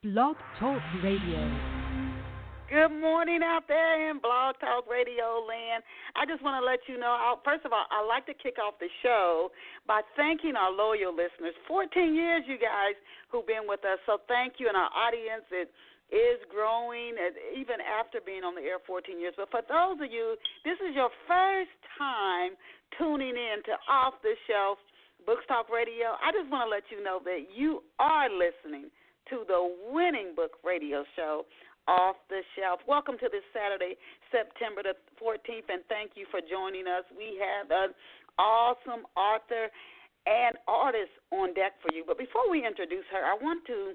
Blog Talk Radio. Good morning out there in Blog Talk Radio land. I just want to let you know, first of all, I'd like to kick off the show by thanking our loyal listeners. 14 years, you guys, who've been with us, so thank you. And our audience, it is growing, even after being on the air 14 years. But for those of you, this is your first time tuning in to Off the Shelf Books Talk Radio. I just want to let you know that you are listening to the winning book radio show, Off the Shelf. Welcome to this Saturday, September the 14th, and thank you for joining us. We have an awesome author and artist on deck for you. But before we introduce her, I want to,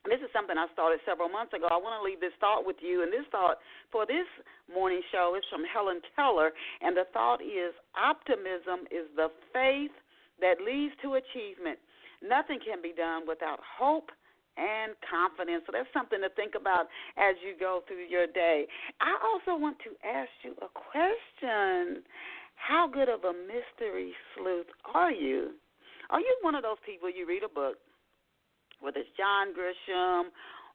this is something I started several months ago. I want to leave this thought with you, and this thought for this morning show is from Helen Keller, and the thought is, optimism is the faith that leads to achievement. Nothing can be done without hope and confidence. So that's something to think about as you go through your day. I also want to ask you a question. How good of a mystery sleuth are you? Are you one of those people, you read a book, whether it's John Grisham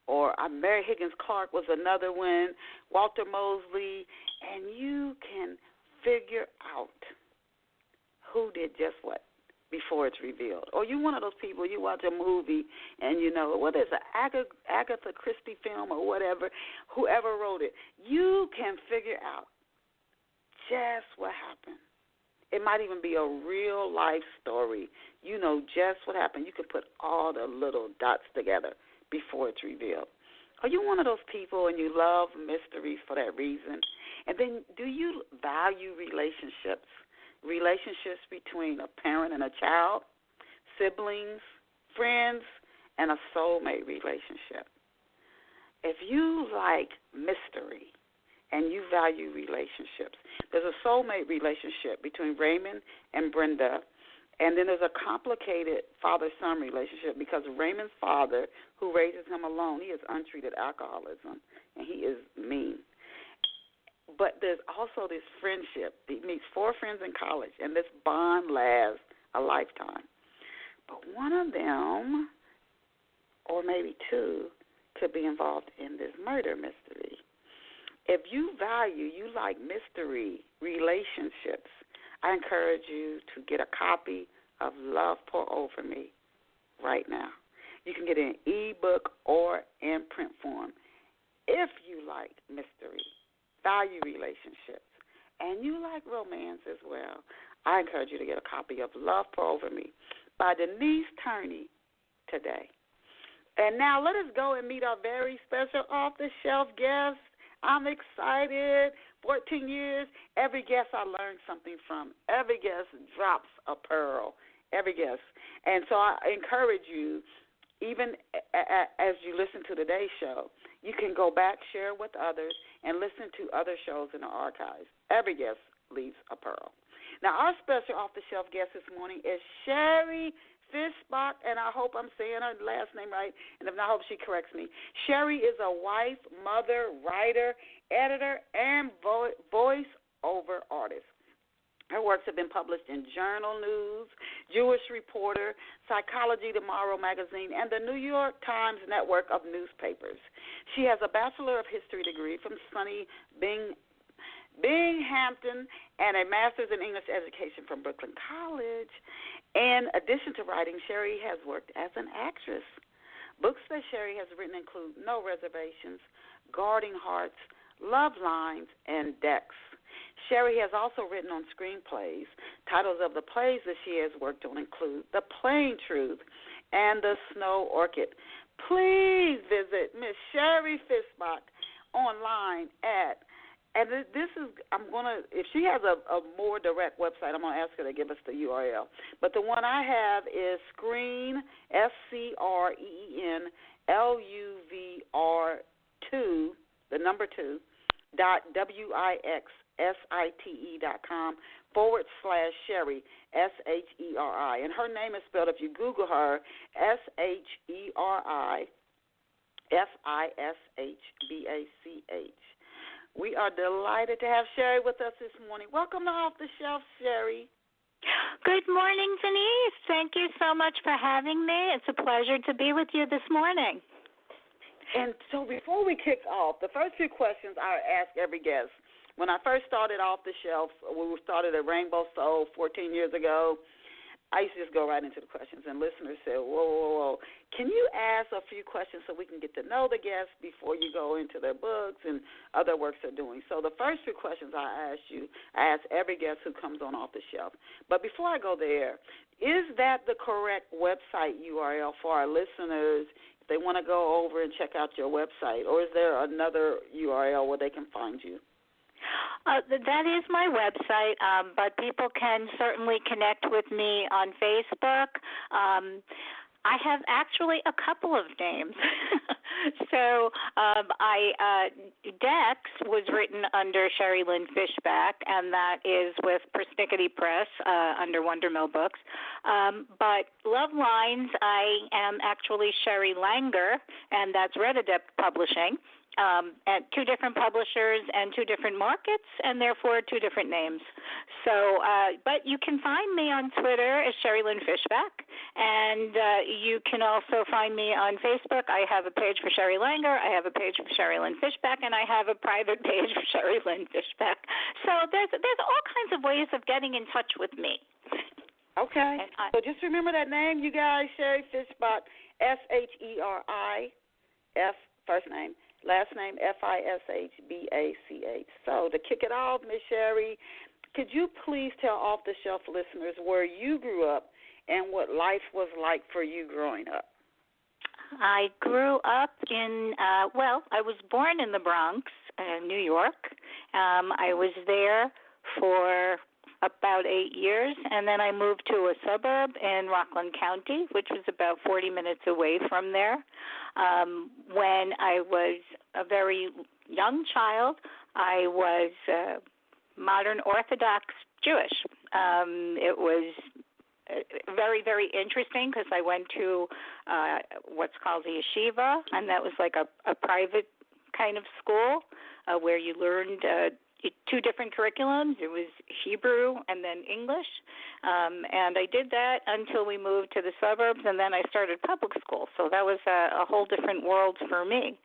or Mary Higgins Clark was another one, Walter Mosley, and you can figure out who did just what before it's revealed? Or you one of those people, you watch a movie and you know, whether it's an Agatha Christie film or whatever, whoever wrote it, you can figure out just what happened. It might even be a real life story. You know just what happened. You can put all the little dots together before it's revealed. Are you one of those people and you love mysteries for that reason? And then do you value relationships? Relationships between a parent and a child, siblings, friends, and a soulmate relationship. If you like mystery and you value relationships, there's a soulmate relationship between Raymond and Brenda, and then there's a complicated father-son relationship because Raymond's father, who raises him alone, he has untreated alcoholism, and he is mean. But there's also this friendship. He meets 4 friends in college, and this bond lasts a lifetime. But one of them, or maybe 2, could be involved in this murder mystery. If you like mystery relationships, I encourage you to get a copy of Love Pour Over Me right now. You can get it in ebook or in print form. If you like mystery, value relationships, and you like romance as well, I encourage you to get a copy of Love Pour Over Me by Denise Turney today. And now let us go and meet our very special off-the-shelf guest. I'm excited. 14 years, every guest I learned something from. Every guest drops a pearl, every guest. And so I encourage you, even as you listen to today's show, you can go back, share with others, and listen to other shows in the archives. Every guest leaves a pearl. Now, our special off-the-shelf guest this morning is Sheri Fishbach, and I hope I'm saying her last name right, and if not, I hope she corrects me. Sheri is a wife, mother, writer, editor, and voice-over artist. Her works have been published in Journal News, Jewish Reporter, Psychology Tomorrow magazine, and the New York Times network of newspapers. She has a Bachelor of History degree from SUNY Binghamton and a Master's in English Education from Brooklyn College. In addition to writing, Sheri has worked as an actress. Books that Sheri has written include No Reservations, Guarding Hearts, Love Lines, and Decks. Sheri has also written on screenplays. Titles of the plays that she has worked on include The Plain Truth and The Snow Orchid. Please visit Miss Sheri Fishbach online at, and this is, if she has a more direct website, I'm going to ask her to give us the URL. But the one I have is Screen, SCREENLUVR2, the number 2, .wixsite.com/Sheri, SHERI. And her name is spelled, if you Google her, SHERI FISHBACH. We are delighted to have Sheri with us this morning. Welcome to Off the Shelf, Sheri. Good morning, Denise. Thank you so much for having me. It's a pleasure to be with you this morning. And so before we kick off, the first few questions I ask every guest. When I first started off the shelf, we started at Rainbow Soul 14 years ago, I used to just go right into the questions, and listeners said, whoa. Can you ask a few questions so we can get to know the guests before you go into their books and other works they're doing? So the first few questions I ask every guest who comes on off the shelf. But before I go there, is that the correct website URL for our listeners if they want to go over and check out your website, or is there another URL where they can find you? That is my website, but people can certainly connect with me on Facebook. I have actually a couple of names. So Dex was written under Sheri Fishbach, and that is with Persnickety Press under Wondermill Books. But Love Lines, I am actually Sheri Langer, and that's Red Adept Publishing. At two different publishers and two different markets, and therefore two different names. So, but you can find me on Twitter as Sheri Fishbach, and you can also find me on Facebook. I have a page for Sheri Langer, I have a page for Sheri Fishbach, and I have a private page for Sheri Fishbach. So there's all kinds of ways of getting in touch with me. Okay. So just remember that name, you guys, Sheri Fishbach, Sheri, first name. Last name, Fishbach. So to kick it off, Ms. Sheri, could you please tell off-the-shelf listeners where you grew up and what life was like for you growing up? I grew up in, I was born in the Bronx, New York. I was there for about 8 years, and then I moved to a suburb in Rockland County, which was about 40 minutes away from there. When I was a very young child, I was modern Orthodox Jewish. It was very, very interesting because I went to what's called the yeshiva, and that was like a private kind of school where you learned two different curriculums. It was Hebrew and then English, and I did that until we moved to the suburbs, and then I started public school. So that was a whole different world for me.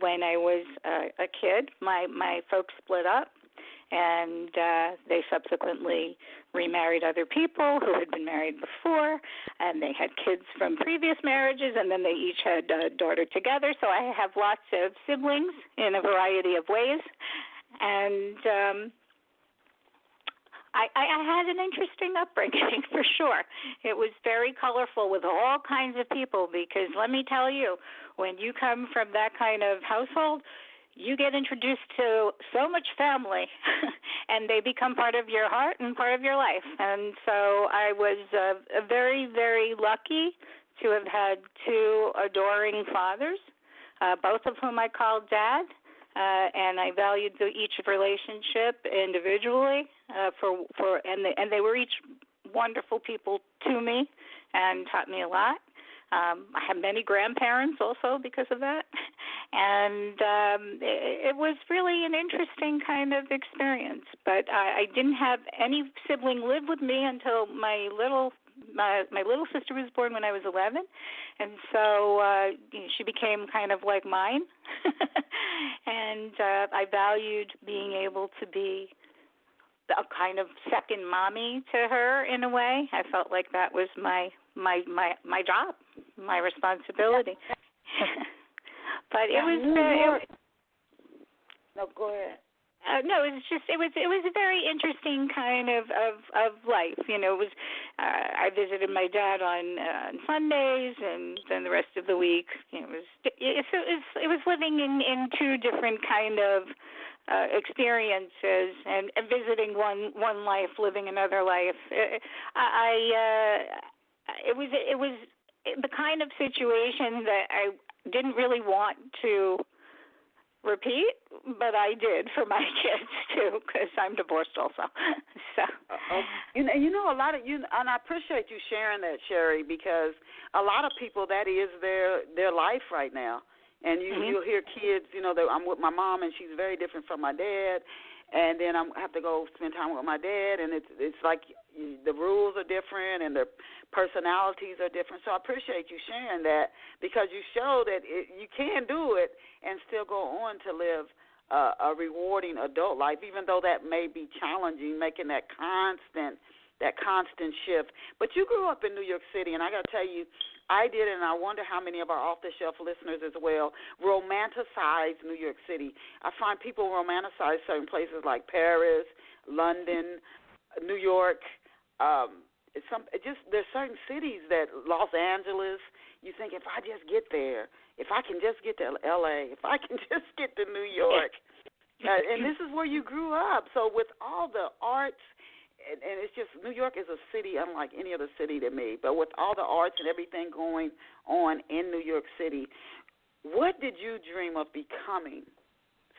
When I was a kid, my folks split up, and they subsequently remarried other people who had been married before, and they had kids from previous marriages, and then they each had a daughter together. So I have lots of siblings in a variety of ways. And I had an interesting upbringing for sure. It was very colorful with all kinds of people because let me tell you, when you come from that kind of household, you get introduced to so much family and they become part of your heart and part of your life. And so I was very, very lucky to have had two adoring fathers, both of whom I called Dad. And I valued each relationship individually, and they were each wonderful people to me and taught me a lot. I have many grandparents also because of that, and it was really an interesting kind of experience. But I didn't have any sibling live with me until my little sister was born when I was 11, and so she became kind of like mine. And I valued being able to be a kind of second mommy to her in a way. I felt like that was my job, my responsibility. But it was. No, go ahead. No, it was a very interesting kind of life. You know, it was I visited my dad on Sundays, and then the rest of the week, it was living in two different kind of experiences and visiting one life, living another life. It was the kind of situation that I didn't really want to repeat, but I did for my kids too, because I'm divorced also. So, you know, a lot of you, and I appreciate you sharing that, Sheri, because a lot of people that is their life right now, and you'll hear kids. You know, I'm with my mom, and she's very different from my dad, and then I have to go spend time with my dad, and it's like the rules are different and the personalities are different. So I appreciate you sharing that, because you show that you can do it and still go on to live a rewarding adult life, even though that may be challenging, making that constant shift. But you grew up in New York City, and I got to tell you, I did, and I wonder how many of our off-the-shelf listeners as well romanticize New York City. I find people romanticize certain places like Paris, London, New York. There's certain cities that, Los Angeles, you think, if I just get there, if I can just get to L.A., if I can just get to New York. And this is where you grew up. So with all the arts, and it's just, New York is a city unlike any other city to me. But with all the arts and everything going on in New York City, what did you dream of becoming?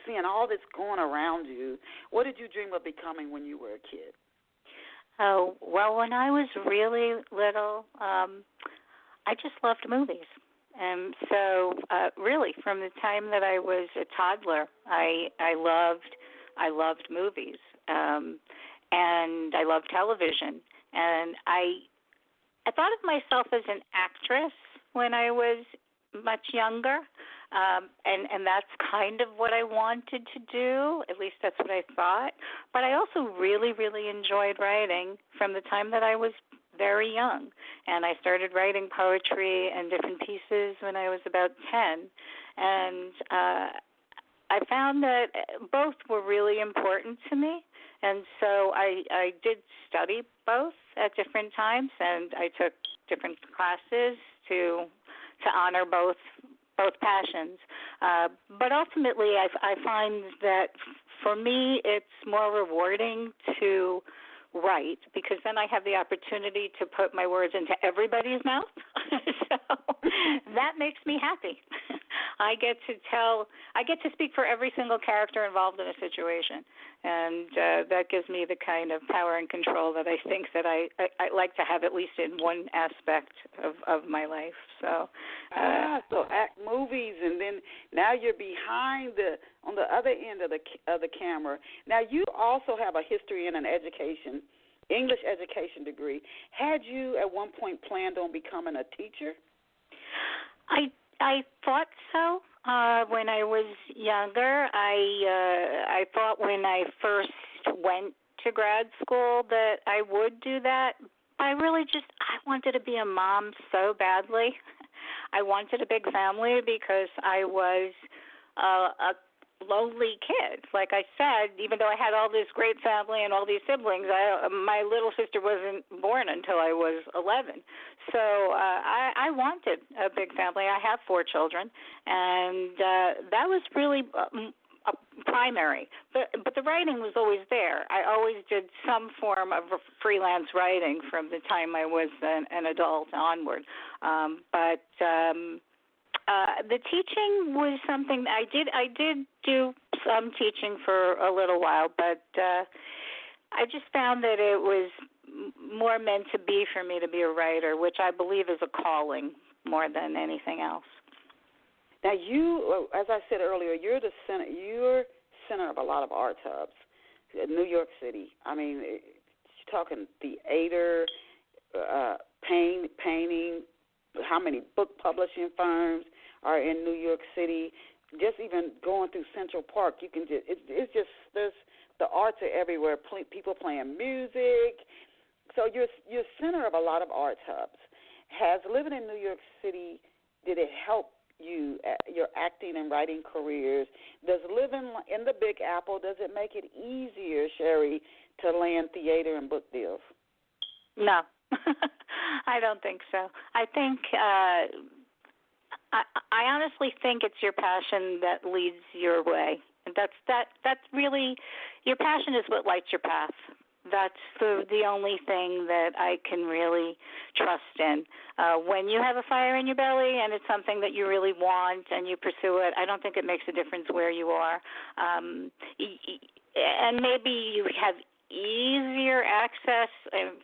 Seeing all this going around you, what did you dream of becoming when you were a kid? Oh, well, when I was really little, I just loved movies. And so really from the time that I was a toddler, I loved movies. And I love television. And I thought of myself as an actress when I was much younger, and that's kind of what I wanted to do. At least that's what I thought. But I also really, really enjoyed writing from the time that I was very young. And I started writing poetry and different pieces when I was about 10. And I found that both were really important to me. And so I did study both at different times, and I took different classes to honor both passions. But ultimately, I find that for me, it's more rewarding to write, because then I have the opportunity to put my words into everybody's mouth. So that makes me happy. I get to speak for every single character involved in a situation, and that gives me the kind of power and control that I think that I like to have, at least in one aspect of my life. So act movies, and then now you're on the other end of the camera. Now you also have a history and an English education degree. Had you at one point planned on becoming a teacher? I thought so when I was younger. I thought when I first went to grad school that I would do that. I wanted to be a mom so badly. I wanted a big family because I was a lonely kid. Like I said, even though I had all this great family and all these siblings, my little sister wasn't born until I was 11. So I wanted a big family. I have 4 children, and that was really primary. But the writing was always there. I always did some form of freelance writing from the time I was an adult onward. But the teaching was something I did do some teaching for a little while, but I just found that it was more meant to be for me to be a writer, which I believe is a calling more than anything else. Now you, as I said earlier, you're center of a lot of arts hubs in New York City. I mean, you're talking theater, painting. How many book publishing firms are in New York City? Just even going through Central Park, you can it's just the arts are everywhere. People playing music. So you're center of a lot of arts hubs. Has living in New York City, did it help you, your acting and writing careers? Does living in the Big Apple, does it make it easier, Sheri, to land theater and book deals? No. I don't think so. I think I honestly think it's your passion that leads your way. That's really, your passion is what lights your path. That's the only thing that I can really trust in. When you have a fire in your belly and it's something that you really want and you pursue it, I don't think it makes a difference where you are. And maybe you have easier access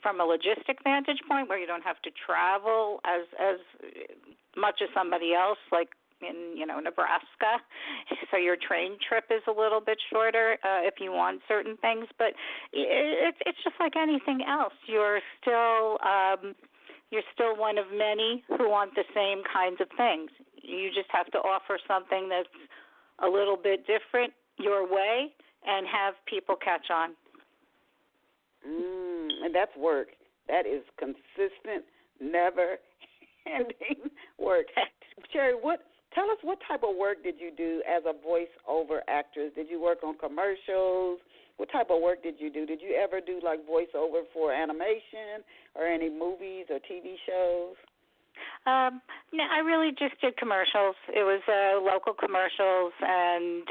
from a logistic vantage point where you don't have to travel as much as somebody else, like in, Nebraska. So your train trip is a little bit shorter if you want certain things. But it's just like anything else. You're still one of many who want the same kinds of things. You just have to offer something that's a little bit different your way and have people catch on. And that's work. That is consistent, never-ending work. Sheri, tell us what type of work did you do as a voiceover actress? Did you work on commercials? What type of work did you do? Did you ever do, like, voiceover for animation or any movies or TV shows? No, I really just did commercials. It was local commercials, and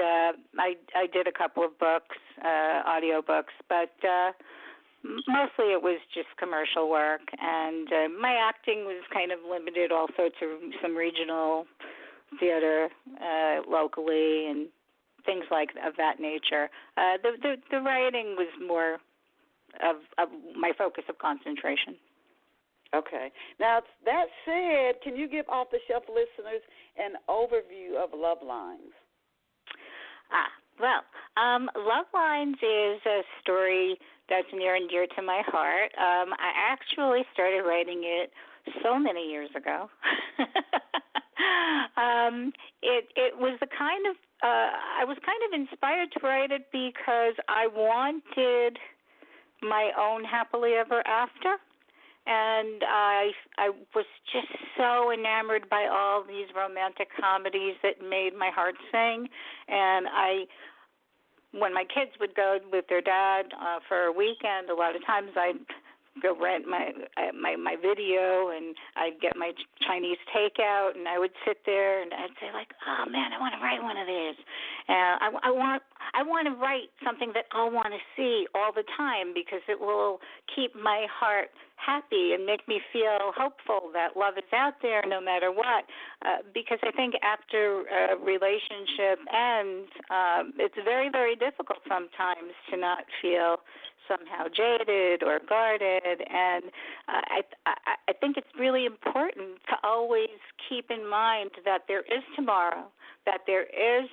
I did a couple of books, audio books, but mostly it was just commercial work. And my acting was kind of limited also to some regional theater locally and things of that nature. The writing was more of my focus of concentration. Okay. Now, that said, can you give off-the-shelf listeners an overview of Love Lines? Love Lines is a story that's near and dear to my heart. I actually started writing it so many years ago. It was the kind of I was kind of inspired to write it because I wanted my own happily ever after. And I was just so enamored by all these romantic comedies that made my heart sing. And when my kids would go with their dad for a weekend, a lot of times I'd go rent my video, and I'd get my Chinese takeout, and I would sit there and I'd say, like, oh man, I want to write one of these. And I want to write something that I'll want to see all the time because it will keep my heart happy and make me feel hopeful that love is out there no matter what. Because I think after a relationship ends, it's very, very difficult sometimes to not feel somehow jaded or guarded, and I think it's really important to always keep in mind that there is tomorrow, that there is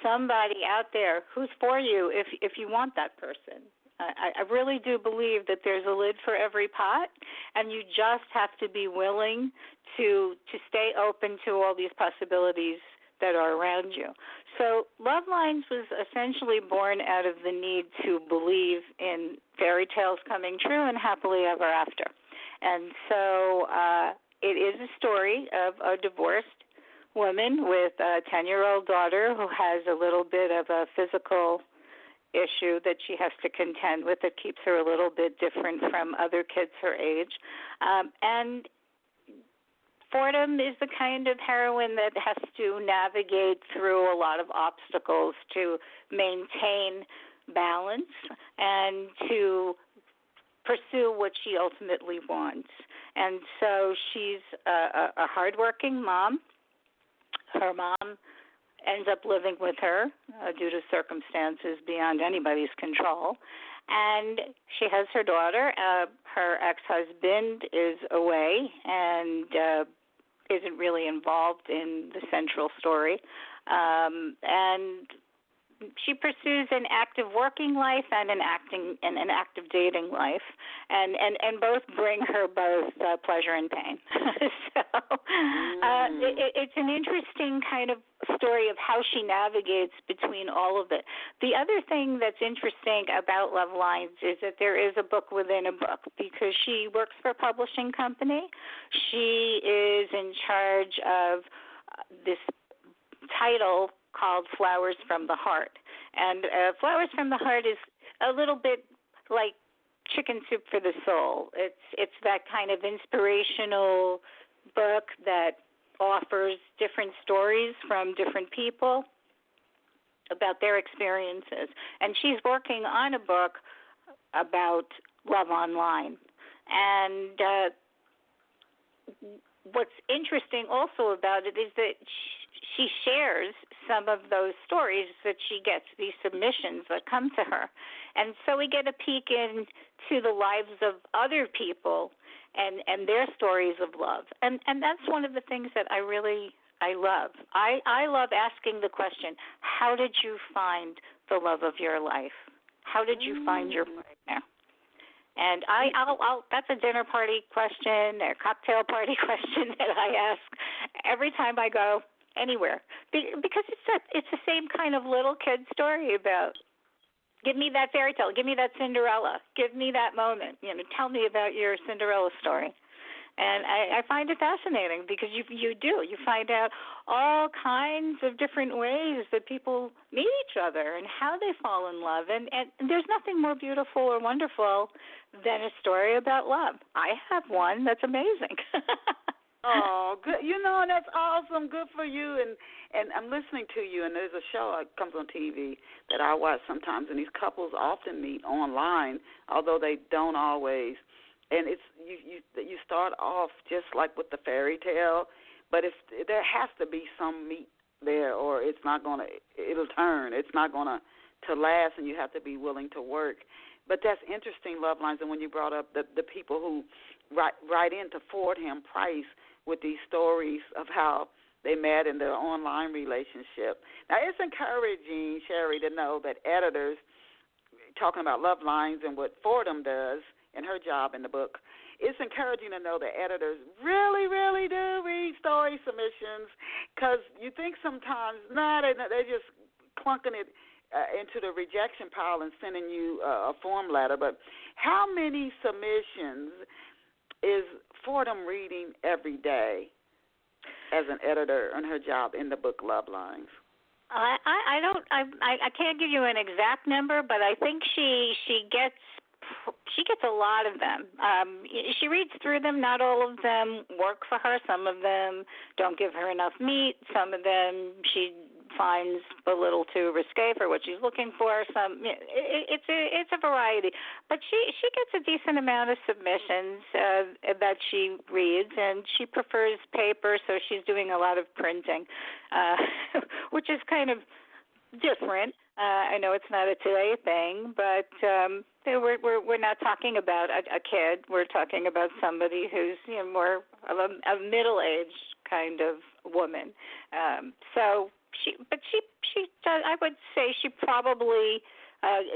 somebody out there who's for you if you want that person. I really do believe that there's a lid for every pot, and you just have to be willing to stay open to all these possibilities that are around you. So Love Lines was essentially born out of the need to believe in fairy tales coming true and happily ever after. And so it is a story of a divorced woman with a 10-year-old daughter who has a little bit of a physical issue that she has to contend with that keeps her a little bit different from other kids her age. And Fordham is the kind of heroine that has to navigate through a lot of obstacles to maintain balance and to pursue what she ultimately wants. And so she's a hardworking mom. Her mom ends up living with her due to circumstances beyond anybody's control. And she has her daughter. Her ex-husband is away and isn't really involved in the central story. And she pursues an active working life and an active dating life, and both bring her both pleasure and pain. So it's an interesting kind of story of how she navigates between all of it. The other thing that's interesting about Love Lines is that there is a book within a book because she works for a publishing company. She is in charge of this title called Flowers from the Heart. And Flowers from the Heart is a little bit like Chicken Soup for the Soul. It's that kind of inspirational book that offers different stories from different people about their experiences. And she's working on a book about love online. And what's interesting also about it is that she shares some of those stories that she gets, these submissions that come to her. And so we get a peek into the lives of other people and their stories of love. And that's one of the things that I really I love. I love asking the question, how did you find the love of your life? How did you find your partner? And I'll that's a dinner party question or cocktail party question that I ask every time I go anywhere, because it's the same kind of little kid story about, give me that fairy tale, give me that Cinderella, give me that moment, tell me about your Cinderella story. And I find it fascinating because you find out all kinds of different ways that people meet each other and how they fall in love. And there's nothing more beautiful or wonderful than a story about love. I have one that's amazing. Oh, good. That's awesome. Good for you. And I'm listening to you, and there's a show that comes on TV that I watch sometimes, and these couples often meet online, although they don't always. And it's you start off just like with the fairy tale, but there has to be some meat there, or it'll turn. It's not gonna last, and you have to be willing to work. But that's interesting, Love Lines. And when you brought up the people who write in to forward him Price with these stories of how they met in their online relationship. Now, it's encouraging, Sheri, to know that editors, talking about Love Lines and what Fordham does in her job in the book, it's encouraging to know that editors really, really do read story submissions, because you think sometimes, they're just clunking it into the rejection pile and sending you a form letter. But how many submissions is Fordham reading every day as an editor in her job in the book Love Lines? I can't give you an exact number, but I think she gets a lot of them. She reads through them. Not all of them work for her. Some of them don't give her enough meat. Some of them she finds a little too risque for what she's looking for. It's a variety, but she gets a decent amount of submissions that she reads, and she prefers paper, so she's doing a lot of printing, which is kind of different. I know it's not a today thing, but we're not talking about a kid. We're talking about somebody who's more of a middle-aged kind of woman. So she does, I would say she probably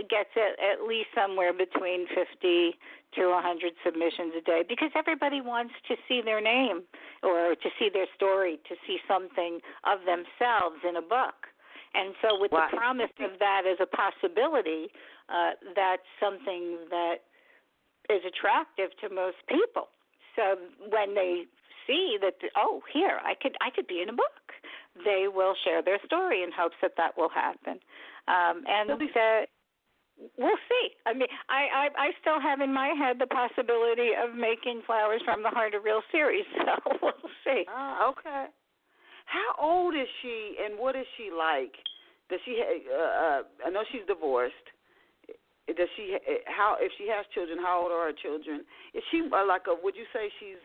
gets at least somewhere between 50 to 100 submissions a day, because everybody wants to see their name or to see their story, to see something of themselves in a book. And so with the promise of that as a possibility, that's something that is attractive to most people. So when they see that, here, I could be in a book, they will share their story in hopes that will happen. And we'll see. I mean, I still have in my head the possibility of making Flowers from the Heart a real series, so we'll see. Okay. How old is she, and what is she like? Does she? I know she's divorced. Does she? If she has children, how old are her children? Is she would you say she's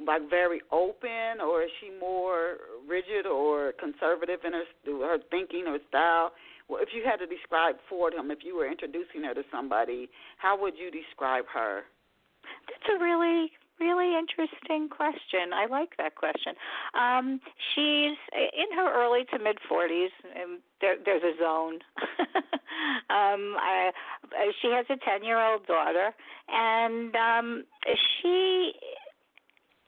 like very open, or is she more rigid or conservative in her thinking or style? Well, if you had to describe Fordham, if you were introducing her to somebody, how would you describe her? That's a really interesting question. I like that question. She's in her early to mid-40s. There's a zone. She has a 10-year-old daughter, and she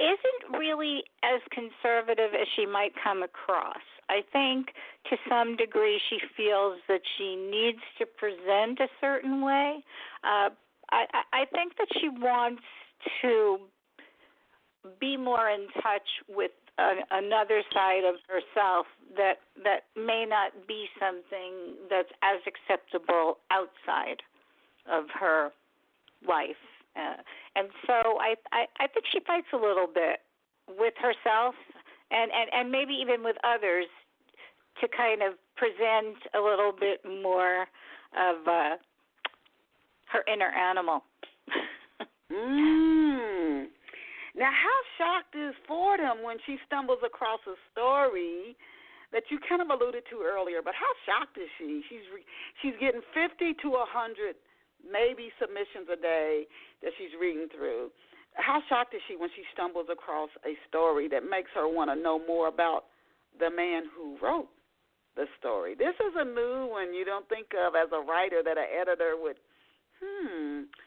isn't really as conservative as she might come across. I think to some degree she feels that she needs to present a certain way. I think that she wants to be more in touch with another side of herself that may not be something that's as acceptable outside of her life. And so I think she fights a little bit with herself and maybe even with others to kind of present a little bit more of her inner animal. Now, how shocked is Fordham when she stumbles across a story that you kind of alluded to earlier, but how shocked is she? She's getting 50 to 100 maybe submissions a day that she's reading through. how shocked is she when she stumbles across a story that makes her want to know more about the man who wrote the story? This is a new one you don't think of as a writer that an editor would,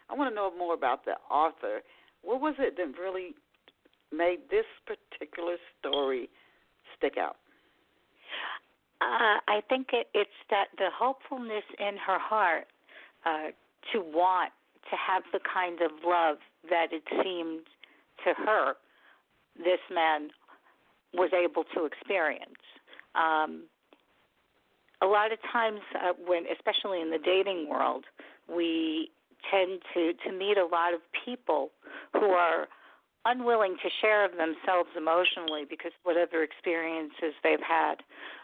I want to know more about the author. What was it that really made this particular story stick out? I think it's that the hopefulness in her heart to want to have the kind of love that it seemed to her this man was able to experience. A lot of times when, especially in the dating world, we tend to meet a lot of people who are unwilling to share of themselves emotionally because of whatever experiences they've had.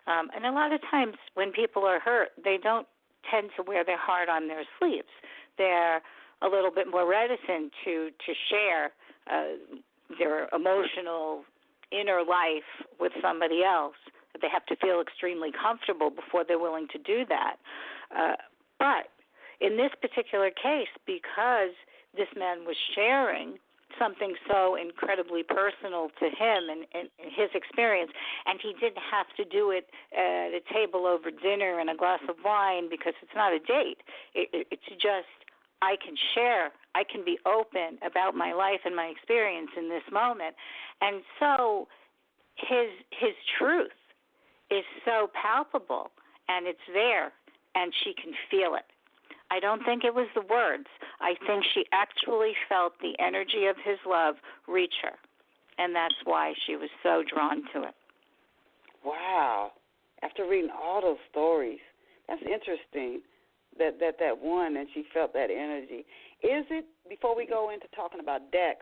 And a lot of times when people are hurt, they don't tend to wear their heart on their sleeves. They're a little bit more reticent to share their emotional inner life with somebody else. They have to feel extremely comfortable before they're willing to do that. But in this particular case, because this man was sharing something so incredibly personal to him and his experience, and he didn't have to do it at a table over dinner and a glass of wine because it's not a date. It's just, I can share, I can be open about my life and my experience in this moment. And so his truth is so palpable, and it's there, and she can feel it. I don't think it was the words. I think she actually felt the energy of his love reach her, and that's why she was so drawn to it. Wow. After reading all those stories, that's interesting that one, and she felt that energy. Is it, before we go into talking about Dex,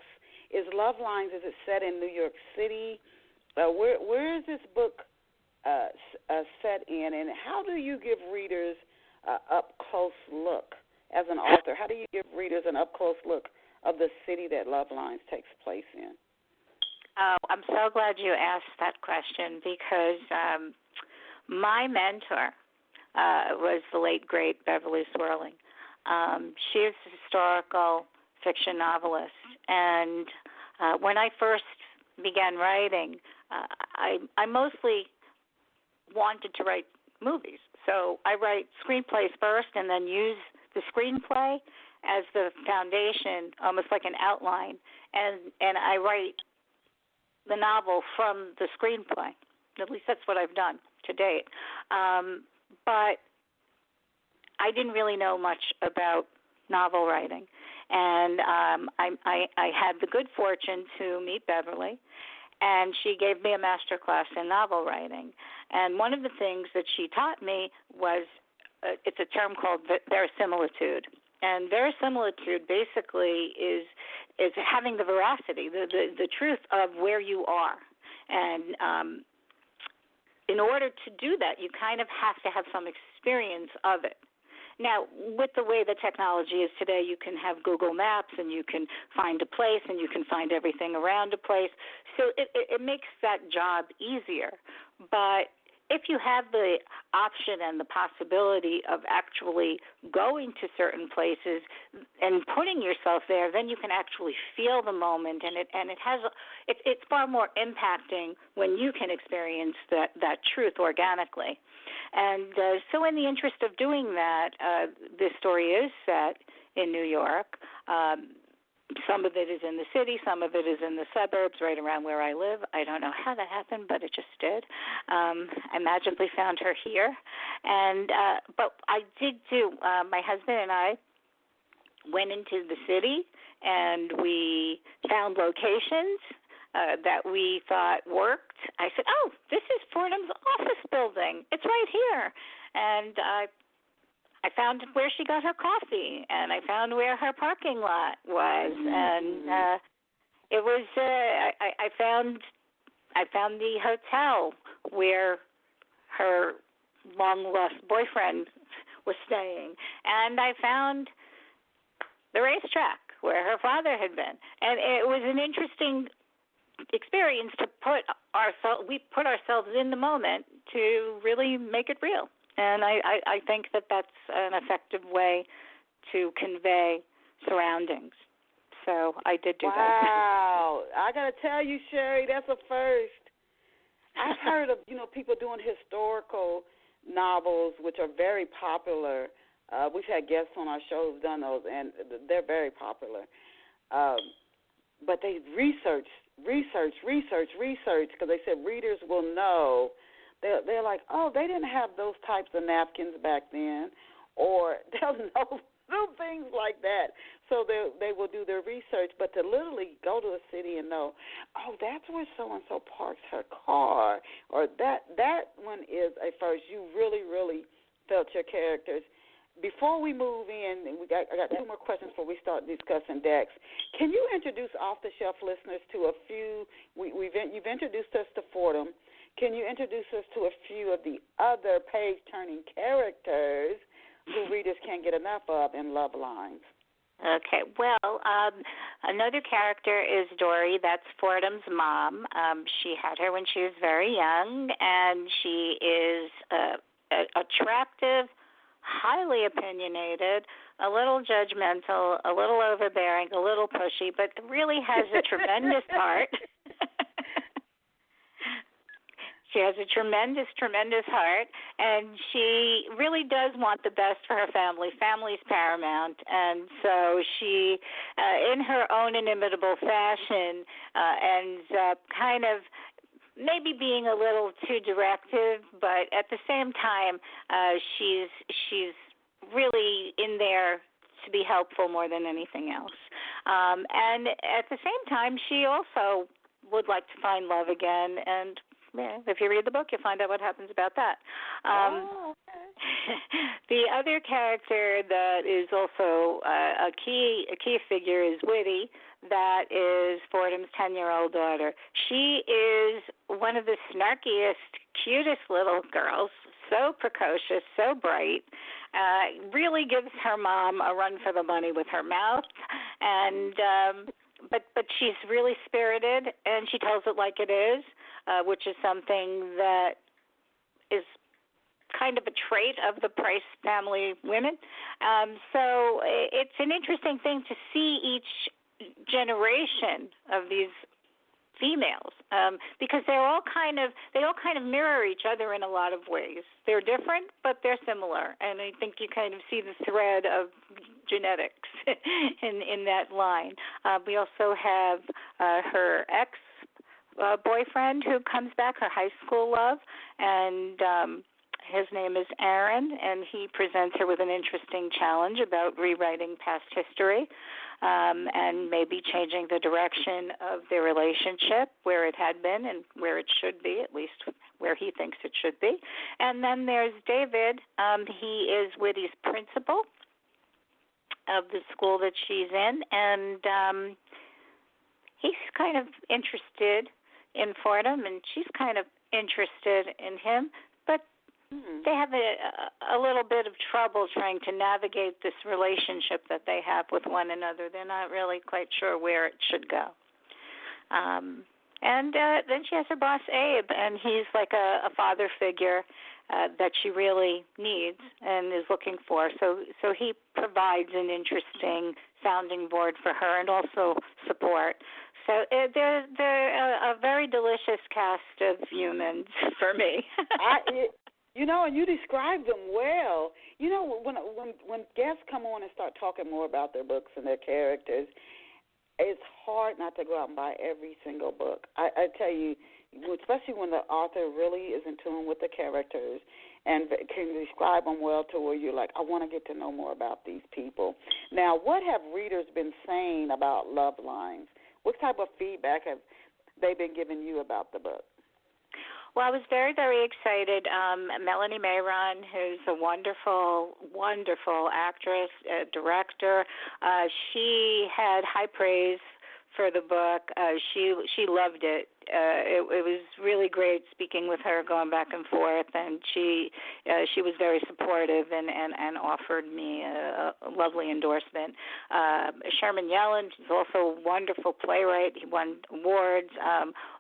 is Love Lines, is it set in New York City? Where is this book set in, and how do you give readers up-close look as an author? How do you give readers an up-close look of the city that Love Lines takes place in? Oh, I'm so glad you asked that question because my mentor was the late, great Beverly Swerling. She is a historical fiction novelist, and when I first began writing, I mostly wanted to write movies. So I write screenplays first and then use the screenplay as the foundation, almost like an outline, and I write the novel from the screenplay. At least that's what I've done to date. But I didn't really know much about novel writing. And I had the good fortune to meet Beverly, and she gave me a master class in novel writing. And one of the things that she taught me was it's a term called verisimilitude. And verisimilitude basically is having the veracity, the truth of where you are. And in order to do that, you kind of have to have some experience of it. Now, with the way the technology is today, you can have Google Maps and you can find a place and you can find everything around a place. So it makes that job easier. But if you have the option and the possibility of actually going to certain places and putting yourself there, then you can actually feel the moment, and it's far more impacting when you can experience that truth organically. And so in the interest of doing that, this story is set in New York. Some of it is in the city, some of it is in the suburbs, right around where I live. I don't know how that happened, but it just did. I magically found her here. But I did do, my husband and I went into the city, and we found locations that we thought worked. I said, oh, this is Fordham's office building. It's right here. And I found where she got her coffee, and I found where her parking lot was, and it was. I found the hotel where her long lost boyfriend was staying, and I found the racetrack where her father had been, and it was an interesting experience to we put ourselves in the moment to really make it real. And I think that that's an effective way to convey surroundings. So I did do that. Wow. I got to tell you, Sheri, that's a first. I've heard of, people doing historical novels, which are very popular. We've had guests on our show who've done those, and they're very popular. But they research, because they said readers will know. They're like, oh, they didn't have those types of napkins back then, or they'll know little things like that. So they will do their research, but to literally go to a city and know, oh, that's where so-and-so parks her car, or that one is a first. You really, really felt your characters. Before we move in, I got two more questions before we start discussing decks. Can you introduce off-the-shelf listeners to a few? You've introduced us to Fordham. Can you introduce us to a few of the other page-turning characters who readers can't get enough of in Love Lines? Okay, well, another character is Dory. That's Fordham's mom. She had her when she was very young, and she is attractive, highly opinionated, a little judgmental, a little overbearing, a little pushy, but really has a tremendous heart. She has a tremendous, tremendous heart, and she really does want the best for her family. Family's paramount, and so she, in her own inimitable fashion, ends up kind of maybe being a little too directive, but at the same time, she's really in there to be helpful more than anything else. And at the same time, she also would like to find love again, and if you read the book, you'll find out what happens about that. Okay. The other character that is also a key figure is Whitty. That is Fordham's 10-year-old daughter. She is one of the snarkiest, cutest little girls, so precocious, so bright, really gives her mom a run for the money with her mouth, and but she's really spirited, and she tells it like it is. Which is something that is kind of a trait of the Price family women. So it's an interesting thing to see each generation of these females because they all kind of mirror each other in a lot of ways. They're different, but they're similar, and I think you kind of see the thread of genetics in that line. We also have her boyfriend who comes back, her high school love, and his name is Aaron, and he presents her with an interesting challenge about rewriting past history and maybe changing the direction of their relationship where it had been and where it should be, at least where he thinks it should be. And then there's David. He is Whitty's principal of the school that she's in, and he's kind of interested in Fordham, and she's kind of interested in him, but they have a little bit of trouble trying to navigate this relationship that they have with one another. They're not really quite sure where it should go. And then she has her boss, Abe, and he's like a father figure that she really needs and is looking for. So he provides an interesting sounding board for her and also support. So they're a very delicious cast of humans for me. And you described them well. When guests come on and start talking more about their books and their characters, it's hard not to go out and buy every single book. I tell you, especially when the author really is in tune with the characters and can describe them well to where you're like, I want to get to know more about these people. Now, what have readers been saying about Love Lines? What type of feedback have they been giving you about the book? Well, I was very, very excited. Melanie Mayron, who's a wonderful, wonderful actress, director, she had high praise for the book. She loved it. It was really great speaking with her, going back and forth, and she was very supportive and offered me a lovely endorsement. Sherman Yellen is also a wonderful playwright. He won awards.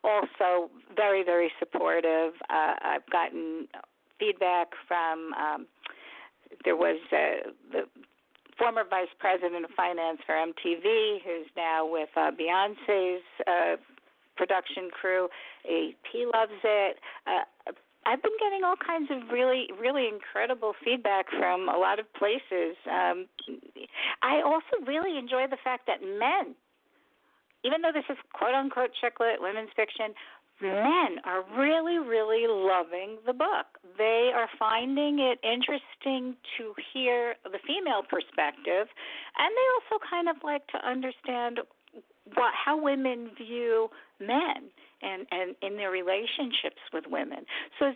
Also very, very supportive. I've gotten feedback from there was former vice president of finance for MTV, who's now with Beyonce's production crew. He loves it. I've been getting all kinds of really, really incredible feedback from a lot of places. I also really enjoy the fact that men, even though this is quote-unquote chick lit, women's fiction, men are really, really loving the book. They are finding it interesting to hear the female perspective, and they also kind of like to understand how women view men and in their relationships with women. So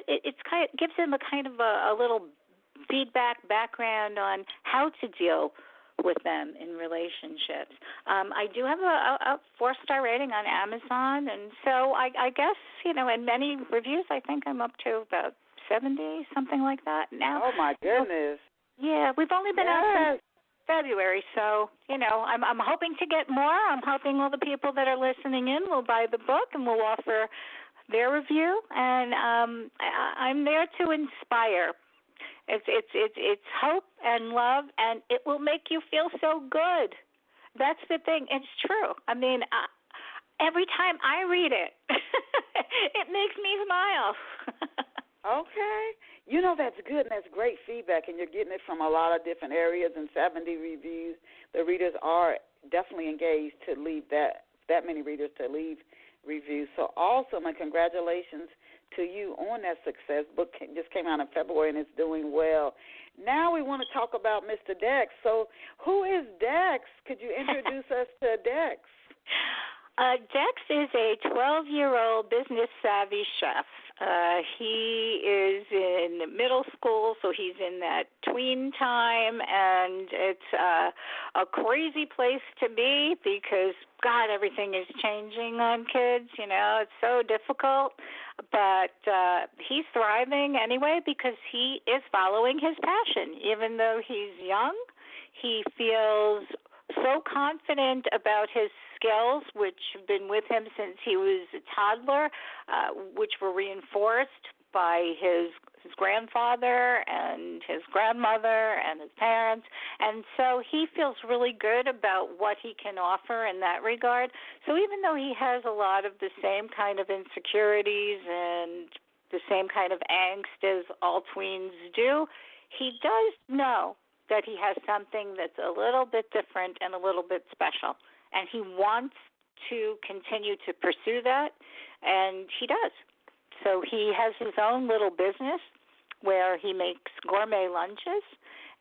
it gives them a kind of a little background on how to deal with them in relationships. I do have a 4-star rating on Amazon, and so I guess, in many reviews, I think I'm up to about 70, something like that now. Oh, my goodness. Yeah, we've only been out since February, so, I'm hoping to get more. I'm hoping all the people that are listening in will buy the book and will offer their review, and I'm there to inspire. It's hope and love, and it will make you feel so good. That's the thing. It's true. I mean, every time I read it, it makes me smile. Okay. That's good, and that's great feedback, and you're getting it from a lot of different areas and 70 reviews. The readers are definitely engaged to leave that many readers to leave reviews. So awesome, and congratulations to you on that success. Book just came out in February, and it's doing well. Now we want to talk about Mr. Dex. So who is Dex? Could you introduce us to Dex? Dex is a 12-year-old business-savvy chef. He is in middle school, so he's in that tween time, and it's a crazy place to be because, God, everything is changing on kids. It's so difficult. But he's thriving anyway because he is following his passion. Even though he's young, he feels so confident about his skills, which have been with him since he was a toddler, which were reinforced by his grandfather and his grandmother and his parents. And so he feels really good about what he can offer in that regard. So even though he has a lot of the same kind of insecurities and the same kind of angst as all tweens do, he does know that he has something that's a little bit different and a little bit special. And he wants to continue to pursue that, and he does. So he has his own little business where he makes gourmet lunches,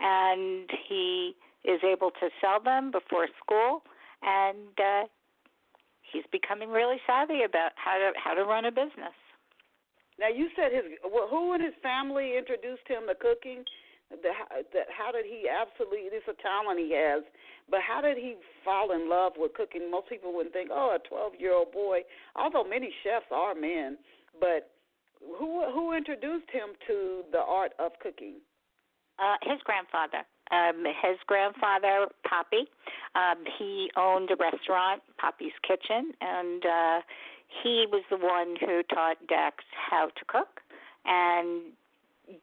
and he is able to sell them before school, and he's becoming really savvy about how to run a business. Now, you said who in his family introduced him to cooking? How did he it's a talent he has, but how did he fall in love with cooking? Most people wouldn't think, a 12-year-old boy, although many chefs are men, but who introduced him to the art of cooking? His grandfather. His grandfather, Poppy, he owned a restaurant, Poppy's Kitchen, and he was the one who taught Dex how to cook, and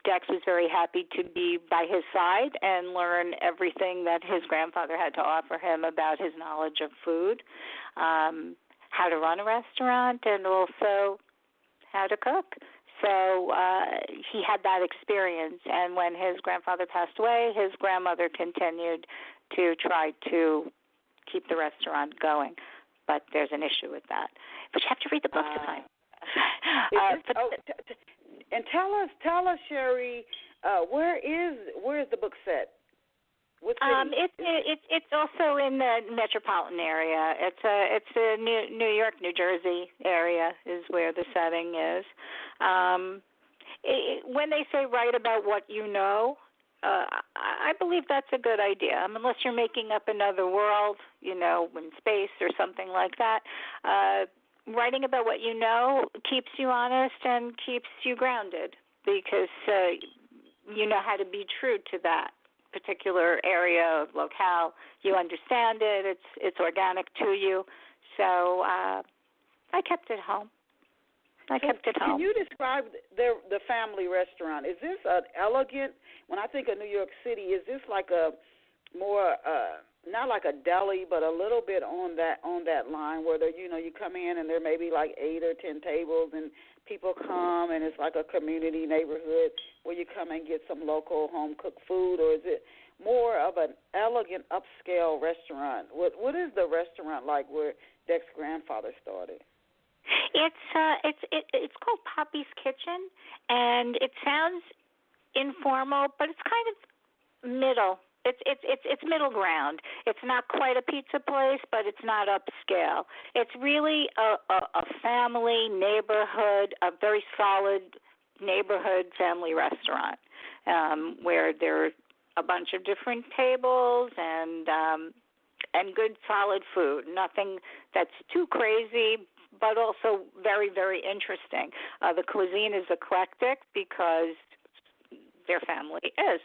Dex was very happy to be by his side and learn everything that his grandfather had to offer him about his knowledge of food, how to run a restaurant, and also how to cook. So he had that experience, and when his grandfather passed away, his grandmother continued to try to keep the restaurant going. But there's an issue with that. But you have to read the book to find. And tell us, Sheri, where is the book set? What city? It's also in the metropolitan area. It's a New York, New Jersey area is where the setting is. When they say write about what you know, I believe that's a good idea. Unless you're making up another world, in space or something like that. Writing about what you know keeps you honest and keeps you grounded because you know how to be true to that particular area of locale. You understand it. It's organic to you. So I kept it home. Can you describe the family restaurant? Is this an elegant, when I think of New York City, is this like a more not like a deli, but a little bit on that line where you come in and there may be like 8 or 10 tables and people come and it's like a community neighborhood where you come and get some local home cooked food, or is it more of an elegant upscale restaurant? What is the restaurant like where Deck's grandfather started? It's called Poppy's Kitchen, and it sounds informal, but it's kind of middle. It's middle ground. It's not quite a pizza place, but it's not upscale. It's really a family neighborhood, a very solid neighborhood family restaurant, where there are a bunch of different tables and good solid food. Nothing that's too crazy, but also very, very interesting. The cuisine is eclectic because their family is.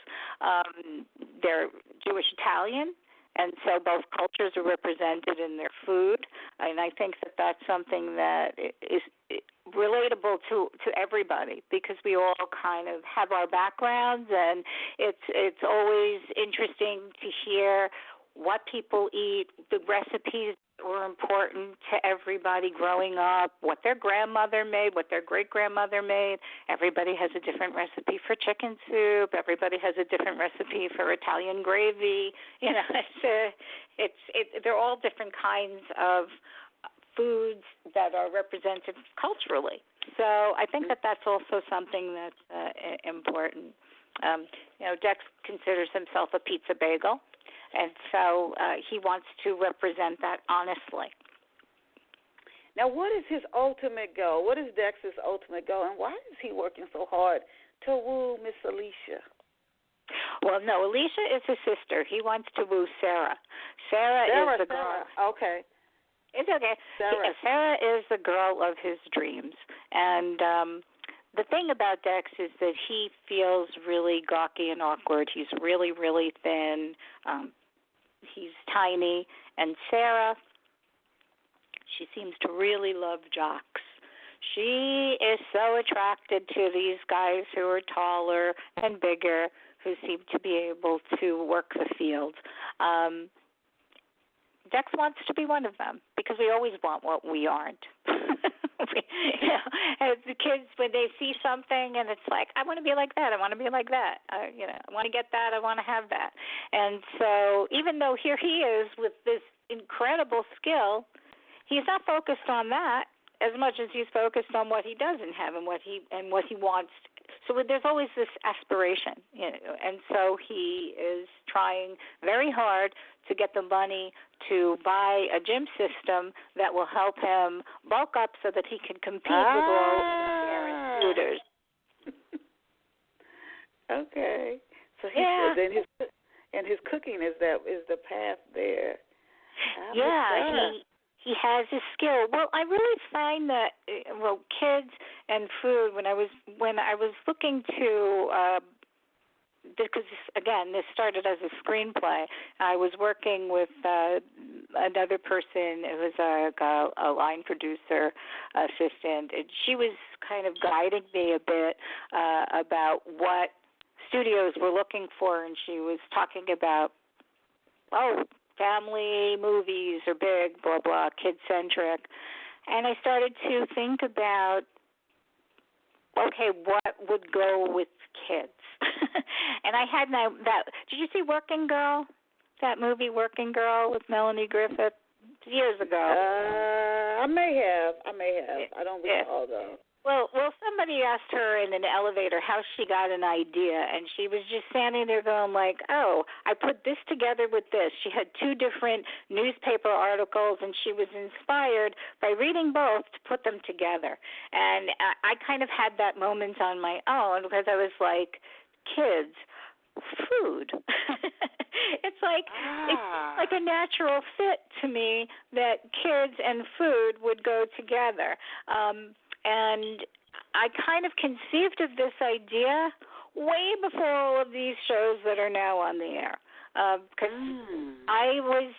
They're Jewish Italian, and so both cultures are represented in their food. And I think that that's something that is relatable to everybody, because we all kind of have our backgrounds, and it's always interesting to hear what people eat. The recipes were important to everybody growing up, what their grandmother made, what their great-grandmother made. Everybody has a different recipe for chicken soup. Everybody has a different recipe for Italian gravy. They're all different kinds of foods that are represented culturally. So I think that that's also something that's important. Dex considers himself a pizza bagel, and so he wants to represent that honestly. Now, what is his ultimate goal? What is Dex's ultimate goal, and why is he working so hard to woo Miss Alicia? Well, no, Alicia is his sister. He wants to woo Sarah. Sarah is the girl. Okay. It's okay. Sarah is the girl of his dreams. And the thing about Dex is that he feels really gawky and awkward. He's really, really thin. He's tiny. And Sarah, she seems to really love jocks. She is so attracted to these guys who are taller and bigger, who seem to be able to work the field. Dex wants to be one of them, because we always want what we aren't. As the kids, when they see something and it's like, I want to be like that, I want to be like that, I want to get that, I want to have that. And so even though here he is with this incredible skill, he's not focused on that as much as he's focused on what he doesn't have and what he wants. So there's always this aspiration, and so he is trying very hard to get the money to buy a gym system that will help him bulk up so that he can compete with all the parent suitors. Okay. So his cooking is the path there. He has his skill. Well, I really find that kids and food. When I was looking to, because again, this started as a screenplay. I was working with another person. It was a line producer assistant, and she was kind of guiding me a bit about what studios were looking for, and she was talking about, family movies are big, blah, blah, kid-centric. And I started to think about, what would go with kids? And I had that. Did you see Working Girl? That movie, Working Girl, with Melanie Griffith, years ago? I may have. I don't recall, though. Well, somebody asked her in an elevator how she got an idea, and she was just standing there going like, I put this together with this. She had 2 different newspaper articles, and she was inspired by reading both to put them together. And I kind of had that moment on my own, because I was like, kids, food. It's like a natural fit to me that kids and food would go together. And I kind of conceived of this idea way before all of these shows that are now on the air. Because I was,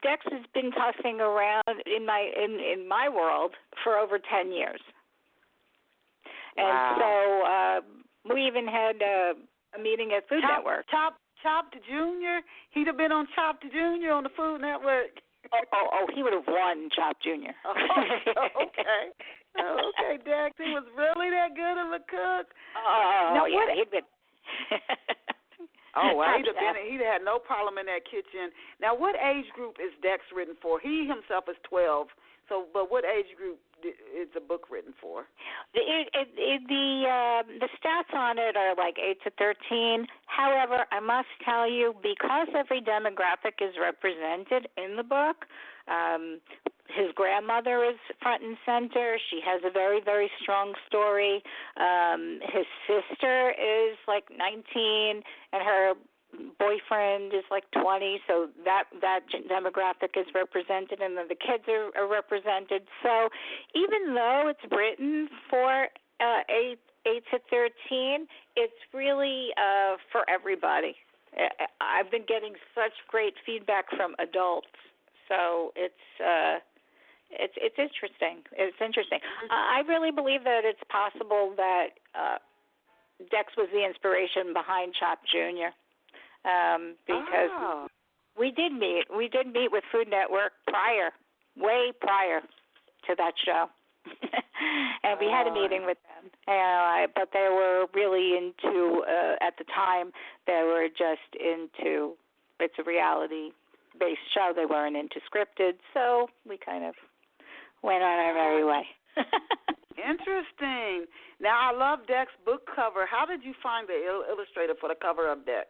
Dex has been tossing around in my world for over 10 years. And so we even had a meeting at Food Network. Chopped Jr.? He'd have been on Chopped Jr. on the Food Network. Oh, he would have won Chopped Jr. Okay. Okay, Dex, he was really that good of a cook? Oh, yeah, he'd been. Oh, well, he'd have had no problem in that kitchen. Now, what age group is Dex written for? He himself is 12, but what age group is the book written for? The stats on it are like 8 to 13. However, I must tell you, because every demographic is represented in the book, his grandmother is front and center. She has a very, very strong story. His sister is like 19, and her boyfriend is like 20, so that demographic is represented, and then the kids are represented. So even though it's written for 8 to 13, it's really for everybody. I've been getting such great feedback from adults, so it's interesting. It's interesting. I really believe that it's possible that Dex was the inspiration behind Chopped Jr. Because we did meet with Food Network way prior to that show, and we had a meeting with them. But they were really into at the time. They were just into, it's a reality-based show. They weren't into scripted, so we kind of went on our merry way. Interesting. Now, I love Dex's book cover. How did you find the illustrator for the cover of Dex?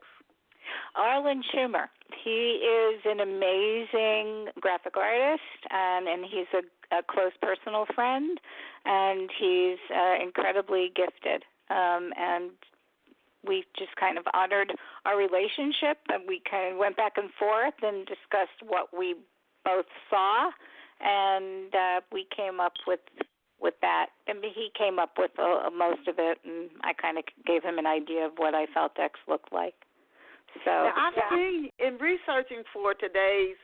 Arlen Schumer. He is an amazing graphic artist, and he's a close personal friend, and he's incredibly gifted. And we just kind of honored our relationship, and we kind of went back and forth and discussed what we both saw, and we came up with that. And he came up with most of it, and I kind of gave him an idea of what I felt Dex looked like. So now, I've seen, in researching for today's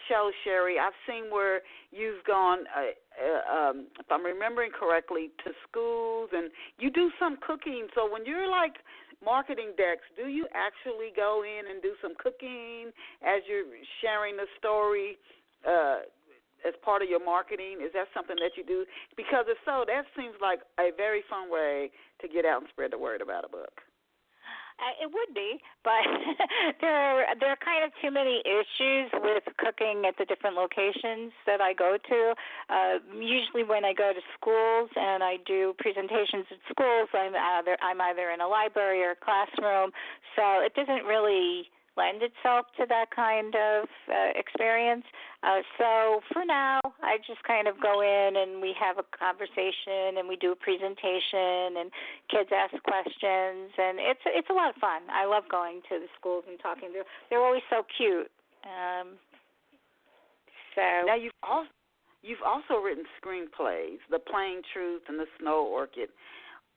show, Sheri, I've seen where you've gone, if I'm remembering correctly, to schools, and you do some cooking. So when you're like marketing Dex, do you actually go in and do some cooking as you're sharing the story as part of your marketing? Is that something that you do? Because if so, that seems like a very fun way to get out and spread the word about a book. It would be, but there are kind of too many issues with cooking at the different locations that I go to. Usually when I go to schools and I do presentations at schools, I'm either in a library or a classroom, so it doesn't really lend itself to that kind of experience. So for now, I just kind of go in and we have a conversation and we do a presentation and kids ask questions, and it's a lot of fun. I love going to the schools and talking to them. They're always so cute. Now you've also written screenplays, The Plain Truth and The Snow Orchid.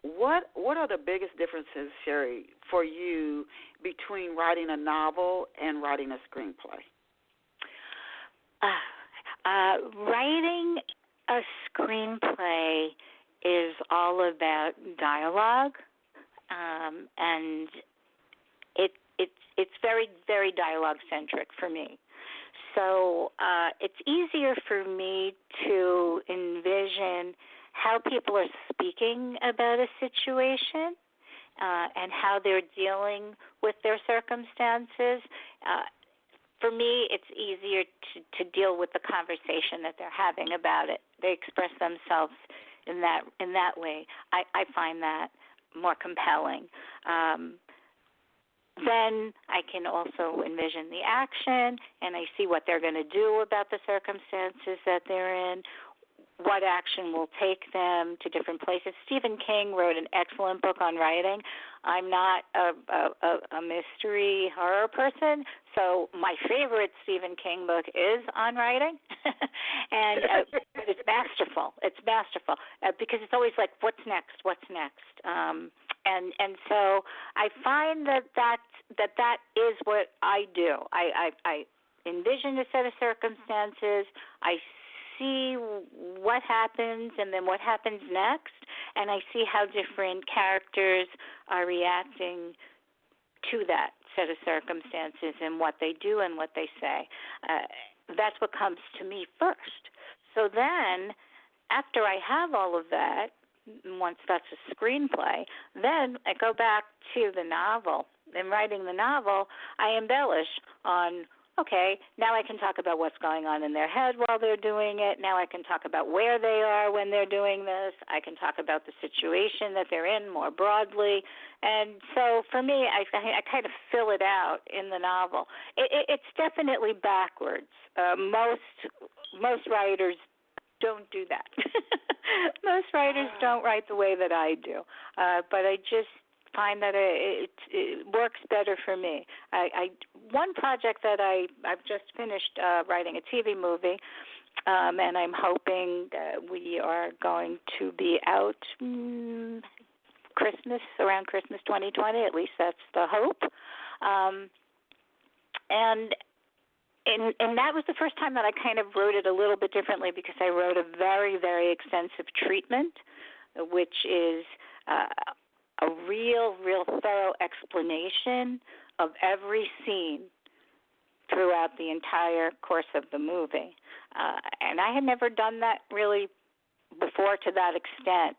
What are the biggest differences, Sheri, for you between writing a novel and writing a screenplay? Writing a screenplay is all about dialogue, and it's very, very dialogue-centric for me. So it's easier for me to envision how people are speaking about a situation and how they're dealing with their circumstances. For me, it's easier to deal with the conversation that they're having about it. They express themselves in that way. I find that more compelling. Then I can also envision the action, and I see what they're going to do about the circumstances that they're in, what action will take them to different places. Stephen King wrote an excellent book on writing. I'm not a mystery horror person, so my favorite Stephen King book is on writing, and it's masterful. It's masterful because it's always like, what's next? What's next? And so I find that is what I do. I envision a set of circumstances. I see what happens and then what happens next, and I see how different characters are reacting to that. set of circumstances in what they do and what they say. That's what comes to me first. So then, after I have all of that, once that's a screenplay, then I go back to the novel. In writing the novel, I embellish on, okay, now I can talk about what's going on in their head while they're doing it. Now I can talk about where they are when they're doing this. I can talk about the situation that they're in more broadly. And so for me, I kind of fill it out in the novel. It's definitely backwards. Most writers don't do that. Most writers don't write the way that I do. But I just find that it works better for me. One project that I've just finished writing a TV movie, and I'm hoping that we are going to be out around Christmas 2020. At least that's the hope. And that was the first time that I kind of wrote it a little bit differently, because I wrote a very, very extensive treatment, which is a real thorough explanation of every scene throughout the entire course of the movie. And I had never done that really before to that extent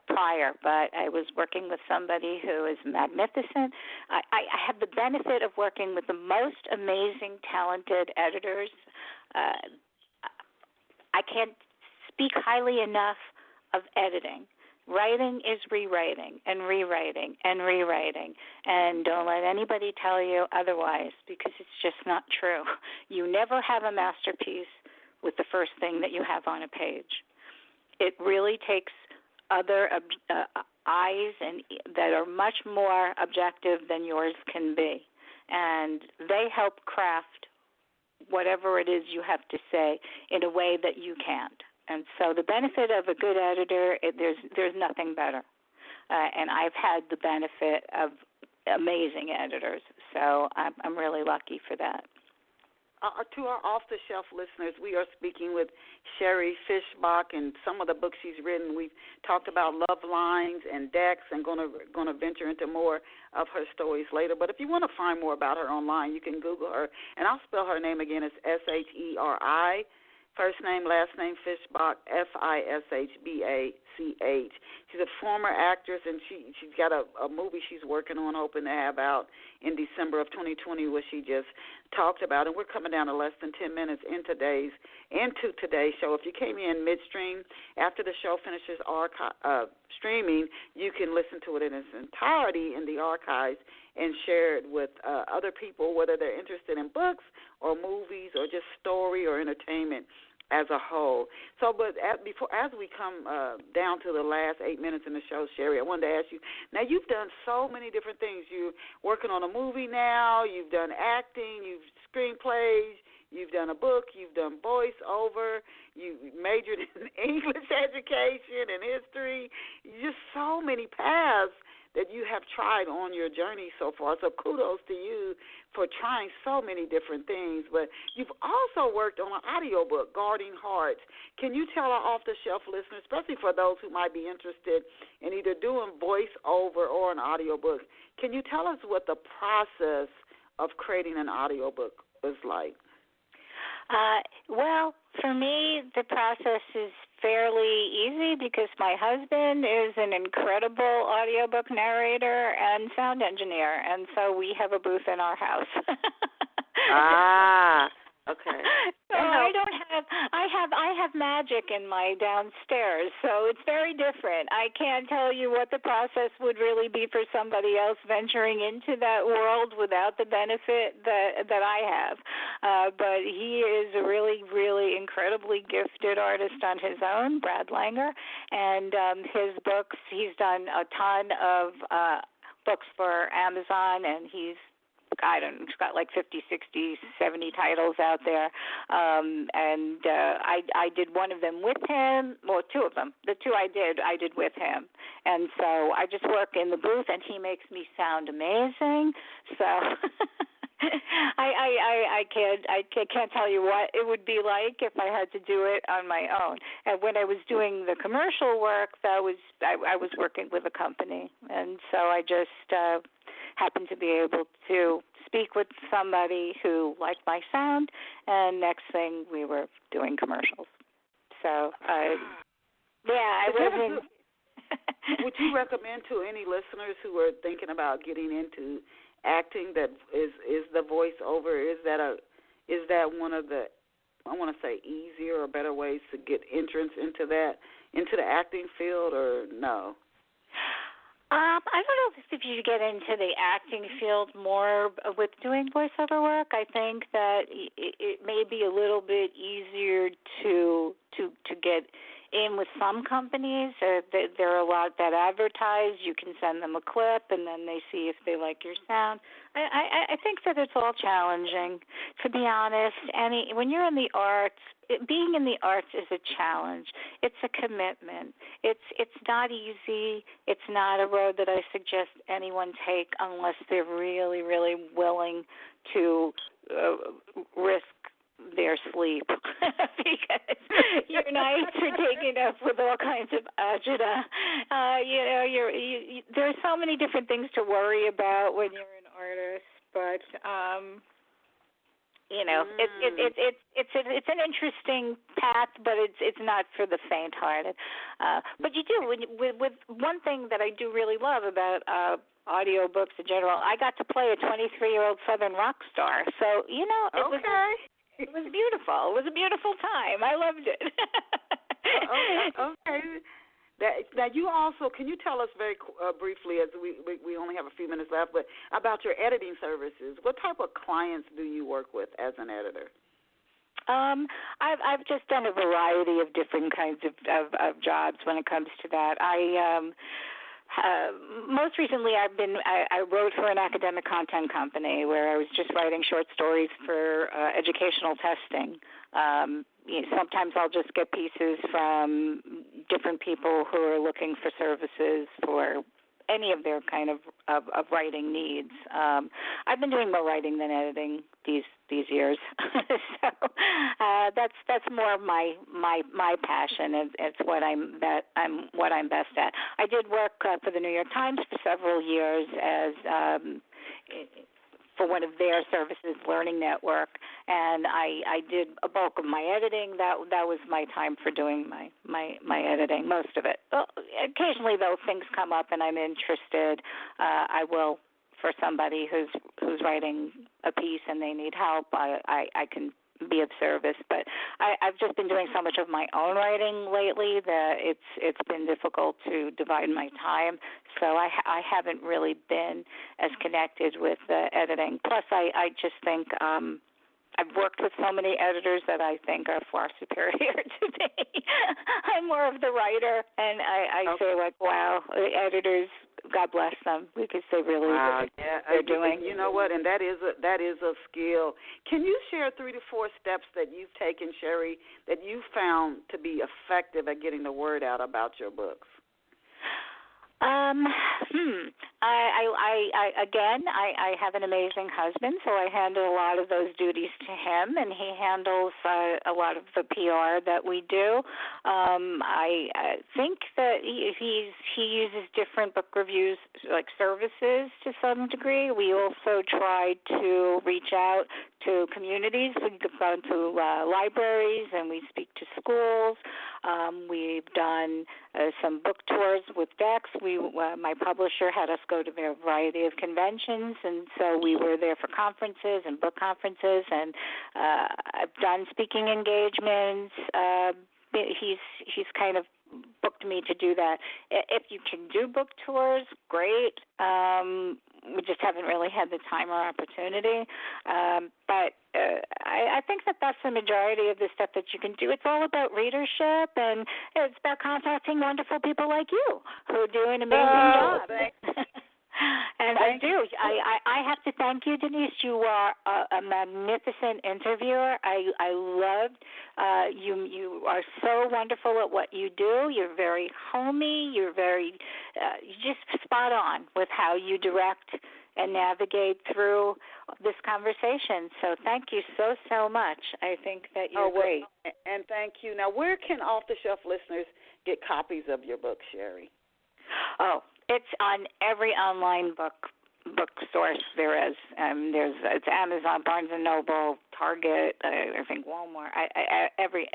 prior, but I was working with somebody who is magnificent. I have the benefit of working with the most amazing, talented editors. I can't speak highly enough of editing. Writing is rewriting and rewriting and rewriting, and don't let anybody tell you otherwise, because it's just not true. You never have a masterpiece with the first thing that you have on a page. It really takes other eyes and that are much more objective than yours can be, and they help craft whatever it is you have to say in a way that you can't. And so the benefit of a good editor, there's nothing better. And I've had the benefit of amazing editors, so I'm really lucky for that. To our off-the-shelf listeners, we are speaking with Sheri Fishbach and some of the books she's written. We've talked about Love Lines and Decks, and going to venture into more of her stories later. But if you want to find more about her online, you can Google her. And I'll spell her name again. It's Sheri. First name, last name, Fishbach, Fishbach. She's a former actress, and she's got a movie she's working on, hoping to have out in December of 2020, which she just talked about. And we're coming down to less than 10 minutes into today's show. If you came in midstream, after the show finishes streaming, you can listen to it in its entirety in the archives and share it with other people, whether they're interested in books or movies or just story or entertainment as a whole. So, but as we come down to the last 8 minutes in the show, Sheri, I wanted to ask you, now you've done so many different things. You're working on a movie now, you've done acting, you've screenplays, you've done a book, you've done voiceover, you majored in English education and history, just so many paths that you have tried on your journey so far. So kudos to you for trying so many different things. But you've also worked on an audiobook, Guarding Hearts. Can you tell our off-the-shelf listeners, especially for those who might be interested in either doing voiceover or an audiobook, can you tell us what the process of creating an audiobook was like? Well, for me, the process is fairly easy because my husband is an incredible audiobook narrator and sound engineer, and so we have a booth in our house. Okay. So I have magic in my downstairs, so it's very different. I can't tell you what the process would really be for somebody else venturing into that world without the benefit that I have. But he is a really, really incredibly gifted artist on his own, Brad Langer, and his books, he's done a ton of books for Amazon, and he's got like 50, 60, 70 titles out there. And I did one of them with him, well, two of them. The two I did with him. And so I just work in the booth, and he makes me sound amazing. So I can't tell you what it would be like if I had to do it on my own. And when I was doing the commercial work, I was working with a company, and so I just happened to be able to speak with somebody who liked my sound, and next thing we were doing commercials. So, I wasn't. Would you recommend to any listeners who are thinking about getting into acting that is the voiceover? Is that one of the, I want to say, easier or better ways to get entrance into the acting field, or no? I don't know if you get into the acting field more with doing voiceover work. I think that it may be a little bit easier to get in with some companies. There are a lot that advertise. You can send them a clip, and then they see if they like your sound. I think that it's all challenging, to be honest. When you're in the arts, being in the arts is a challenge. It's a commitment. It's not easy. It's not a road that I suggest anyone take unless they're really, really willing to risk their sleep, because your nights are taken up with all kinds of agita. There are so many different things to worry about when you're an artist, but it's an interesting path, but it's not for the faint-hearted. But you do with one thing that I do really love about audiobooks in general. I got to play a 23-year-old Southern rock star, so it was beautiful. It was a beautiful time. I loved it. Okay. Now, you also, can you tell us very briefly, as we only have a few minutes left, but about your editing services? What type of clients do you work with as an editor? I've just done a variety of different kinds of jobs when it comes to that. Most recently, I wrote for an academic content company where I was just writing short stories for educational testing. Sometimes I'll just get pieces from different people who are looking for services for any of their kind of writing needs. I've been doing more writing than editing these years, so that's more of my passion. It's what I'm best at. I did work for the New York Times for several years as for one of their services, Learning Network, and I did a bulk of my editing. That was my time for doing my editing, most of it. Well, occasionally, though, things come up and I'm interested, I will, for somebody who's writing a piece and they need help, I can be of service. But I've just been doing so much of my own writing lately that it's been difficult to divide my time. So I haven't really been as connected with editing. Plus, I just think I've worked with so many editors that I think are far superior to me. I'm more of the writer, and I say, like, wow, editors, God bless them, because they really they're doing. You know what? And that is a skill. Can you share 3 to 4 steps that you've taken, Sheri, that you found to be effective at getting the word out about your books? I have an amazing husband, so I handle a lot of those duties to him, and he handles a lot of the PR that we do. I think that he uses different book reviews, like services, to some degree. We also try to reach out to communities. We've gone to libraries, and we speak to schools. We've done some book tours with Dex. My publisher had us go to a variety of conventions, and so we were there for conferences and book conferences, and I've done speaking engagements. He's kind of booked me to do that. If you can do book tours, great. We just haven't really had the time or opportunity. But I think that's the majority of the stuff that you can do. It's all about readership, and it's about contacting wonderful people like you who are doing amazing jobs. And I do. I have to thank you, Denise. You are a magnificent interviewer. I loved you. You are so wonderful at what you do. You're very homey. You're just spot on with how you direct and navigate through this conversation. So thank you so much. I think that you're great. And thank you. Now, where can off-the-shelf listeners get copies of your book, Sheri? Oh, it's on every online book bookstores there is. It's Amazon, Barnes and Noble, Target, I think Walmart. Every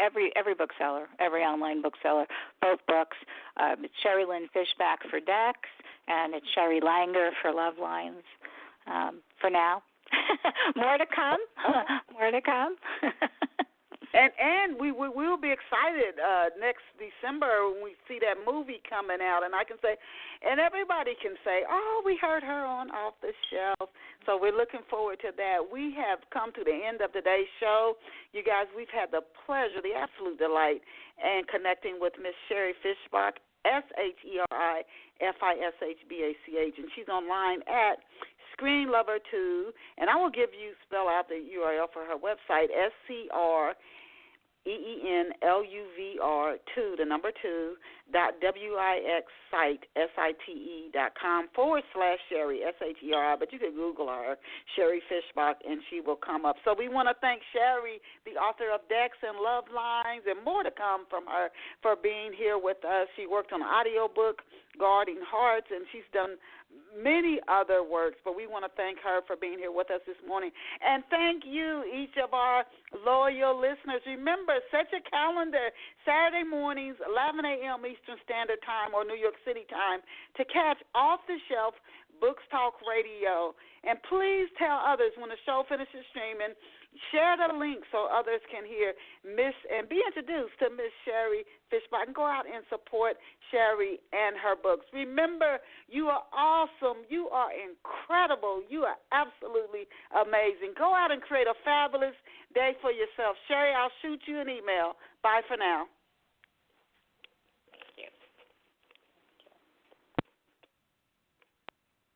bookseller, every online bookseller, both books. It's Sheri Fishbach for Dex, and it's Sheri Langer for Love Lines. For now, more to come. More to come. And we will be excited next December when we see that movie coming out, and I can say, and everybody can say, oh, we heard her on Off the Shelf. So we're looking forward to that. We have come to the end of today's show. You guys, we've had the pleasure, the absolute delight, in connecting with Miss Sheri Fishbach, SHeriFishbach, and she's online at ScreenLover2, and I will give you, spell out the URL for her website, SCREENLUVR2, the number 2, .wixsite.com/Sheri, SHERI, but you can Google her, Sheri Fishbach, and she will come up. So we want to thank Sheri, the author of Dex and Love Lines, and more to come from her for being here with us. She worked on an audiobook, Guarding Hearts, and she's done many other works, but we want to thank her for being here with us this morning. And thank you, each of our loyal listeners. Remember, set your calendar Saturday mornings, 11 a.m. Eastern Standard Time or New York City time to catch Off the Shelf Books Talk Radio. And please tell others when the show finishes streaming, share the link so others can hear and be introduced to Miss Sheri Fishbach, and go out and support Sheri and her books. Remember, you are awesome. You are incredible. You are absolutely amazing. Go out and create a fabulous day for yourself. Sheri, I'll shoot you an email. Bye for now.